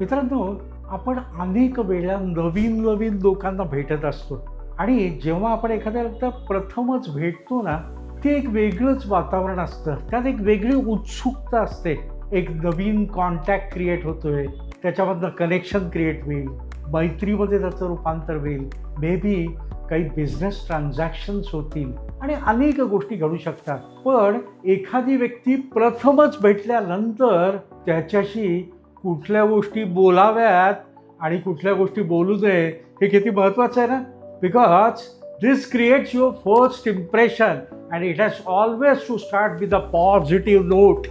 मित्रांनो, आपण अनेक वेळा नवीन नवीन लोकांना भेटत असतो आणि जेव्हा आपण एखाद्याला प्रथमच भेटतो ना, ते एक वेगळंच वातावरण असतं. त्यात एक वेगळी उत्सुकता असते. एक नवीन कॉन्टॅक्ट क्रिएट होतोय, त्याच्यामधनं कनेक्शन क्रिएट होईल, मैत्रीमध्ये त्याचं रूपांतर होईल, मे बी काही बिझनेस ट्रान्झॅक्शन्स होतील आणि अनेक गोष्टी घडू शकतात. पण एखादी व्यक्ती प्रथमच भेटल्यानंतर त्याच्याशी कुठल्या गोष्टी बोलाव्यात आणि कुठल्या गोष्टी बोलू नये हे किती महत्त्वाचं आहे ना. Because this creates your first impression and it has always to start with a positive note.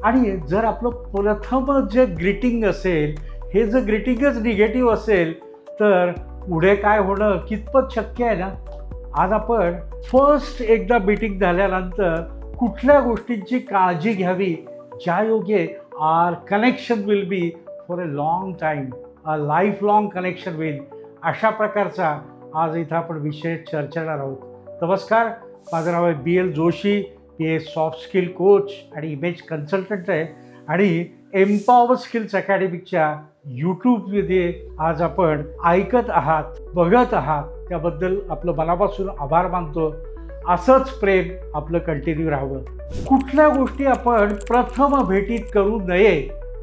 आणि जर आपलं प्रथमच जे ग्रीटिंग असेल, हे जर ग्रीटिंगच निगेटिव्ह असेल तर पुढे काय होणं कितपत शक्य आहे ना. आज आपण फर्स्ट एकदा मीटिंग झाल्यानंतर कुठल्या गोष्टींची काळजी घ्यावी ज्या योगे our connection will be for a long time, a life long connection होईल, अशा प्रकारचा आज इथं आपण विषय चर्चणार आहोत. नमस्कार, माझं नाव आहे BL जोशी. हे सॉफ्ट स्किल कोच आणि इमेज कन्सल्टंट आहे आणि एम्पॉवर स्किल्स अकॅडमीच्या यूट्यूबमध्ये आज आपण ऐकत आहात, बघत आहात, त्याबद्दल आपलं मनापासून आभार मानतो. असंच प्रेम आपलं कंटिन्यू राहावं. कुठल्या गोष्टी आपण प्रथम भेटीत करू नये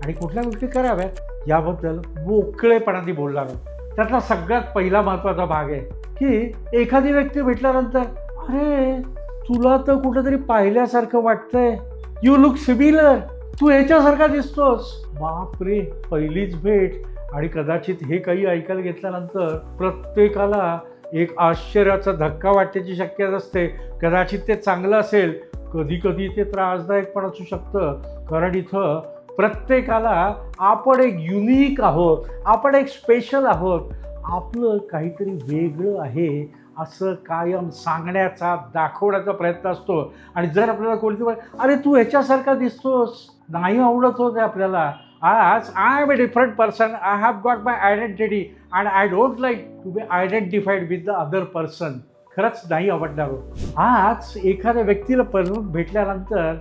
आणि कुठल्या गोष्टी कराव्यात याबद्दल मोकळेपणाने बोलणार आहोत. त्यातला सगळ्यात पहिला महत्त्वाचा भाग आहे की एखादी व्यक्ती भेटल्यानंतर, अरे तुला तर कुठेतरी पाहिल्यासारखं वाटतंय, यू लुक सिमिलर, तू ह्याच्यासारखा दिसतोस. बापरे, पहिलीच भेट आणि कदाचित हे काही ऐकायला घेतल्यानंतर प्रत्येकाला एक आश्चर्याचा धक्का वाटण्याची शक्यता असते. कदाचित ते चांगलं असेल, कधी कधी ते त्रासदायक पण असू शकतं. कारण इथं प्रत्येकाला आपण एक युनिक आहोत, आपण एक स्पेशल आहोत, आपलं काहीतरी वेगळं आहे असं कायम सांगण्याचा, दाखवण्याचा प्रयत्न असतो. आणि जर आपल्याला कोणती अरे तू ह्याच्यासारखा दिसतोस नाही आवडत होते आपल्याला, आज I am a different person, I have got my identity and I don't like to be identified with the other person, खरंच नाही आवडणार. आज एखाद्या व्यक्तीला परत भेटल्यानंतर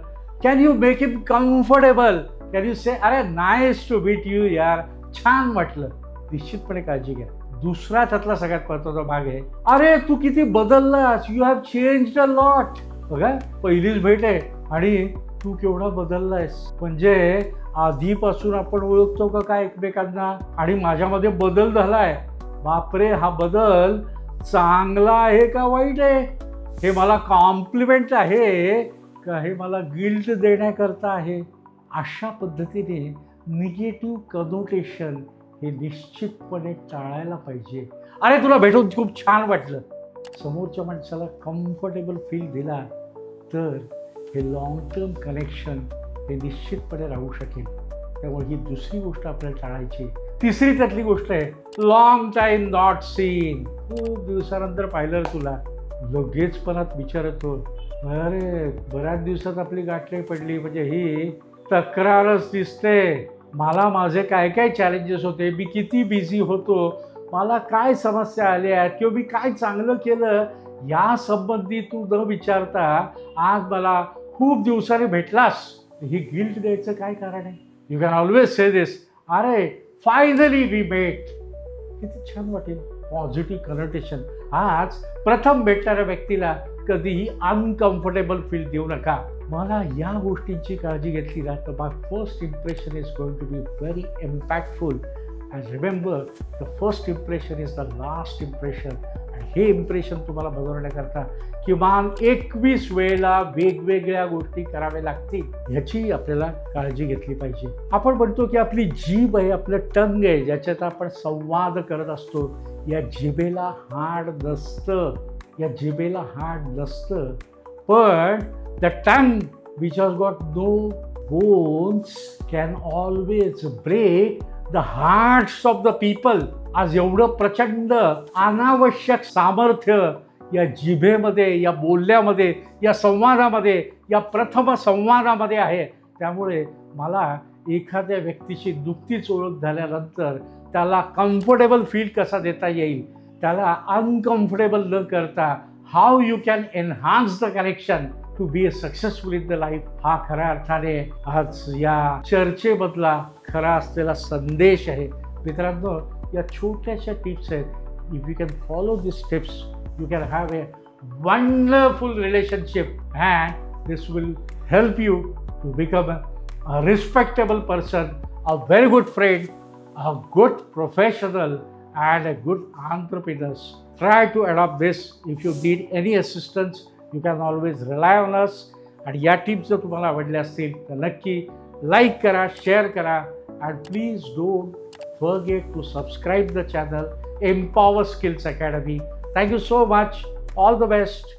can you make him comfortable, can you say अरे नाईस टू मीट यू यार, छान वाटलं. निश्चितपणे काळजी घ्या. दुसरा त्यातला सगळ्यात महत्त्वाचा भाग आहे, अरे तू किती बदललास, you have changed a lot. बघा, पहिलीच भेट आहे आणि तू केवढा बदललायस. म्हणजे आधीपासून आपण ओळखतो का काय एकमेकांना आणि माझ्यामध्ये बदल झालाय. बापरे, हा बदल चांगला आहे का वाईट आहे, हे मला कॉम्प्लिमेंट आहे का हे मला गिल्ट देण्याकरता आहे. अशा पद्धतीने निगेटिव्ह कनोटेशन हे निश्चितपणे टाळायला पाहिजे. अरे तुला भेटून खूप छान वाटलं, समोरच्या माणसाला कम्फर्टेबल फील दिला तर हे लॉंग टर्म कनेक्शन हे निश्चितपणे राहू शकेल. त्यामुळे ही दुसरी गोष्ट आपल्याला टाळायची. तिसरी त्यातली गोष्ट आहे लॉंग टाईम नॉट सीन. खूप दिवसानंतर पाहिलं तुला, लगेच परत विचारतो, अरे बऱ्याच दिवसात आपली गाठ नाही पडली, म्हणजे ही तक्रारच दिसते. मला माझे काय काय चॅलेंजेस होते, मी किती बिझी होतो, मला काय समस्या आल्या किंवा मी काय चांगलं केलं या संबंधी तू न विचारता आज मला खूप दिवसाने भेटलास, ही गिल्ट द्यायचं काय कारण आहे. यू कॅन ऑलवेज से दिस, अरे फायनली वी मेट. किती छान वाटेल. Positive connotation. आज प्रथम भेटणाऱ्या व्यक्तीला कधीही अनकम्फर्टेबल फील देऊ नका. मला या गोष्टींची काळजी घेतली ना तर my first impression is going to be very impactful. And remember, the first impression is the last impression. आणि हे इम्प्रेशन तुम्हाला बदलण्याकरता किमान 21 वेळेला वेगवेगळ्या गोष्टी कराव्या लागतील, ह्याची आपल्याला काळजी घेतली पाहिजे. आपण म्हणतो की आपली जीभ आहे, आपलं टंग आहे, ज्याच्यात आपण संवाद करत असतो. या जिभेला हाड नसतं, या जिभेला हाड नसतं. पण the tongue which has got no bones can always break the hearts of the people. आज एवढं प्रचंड अनावश्यक सामर्थ्य या जिभेमध्ये, या बोलण्यामध्ये, या संवादामध्ये, या प्रथम संवादामध्ये आहे. त्यामुळे मला एखाद्या व्यक्तीची नुकतीच ओळख झाल्यानंतर त्याला कम्फर्टेबल फील कसा देता येईल, त्याला अनकम्फर्टेबल न करता how you can enhance the connection, to be a successful in the life हा खऱ्या अर्थाने आज या चर्चेमधला खरा असलेला संदेश आहे. मित्रांनो, या छोट्याशा टिप्स आहेत. If you can follow this tips you can have a wonderful relationship and this will help you to become a respectable person, a very good friend, a good professional, and a good entrepreneur. Try to adopt this. If you need any assistance, you can always rely on us. आणि या tips जर तुम्हाला आवडल्या असतील तर नक्की like करा, share करा, and please don't forget to subscribe the channel Empower Skills Academy. Thank you so much. All the best.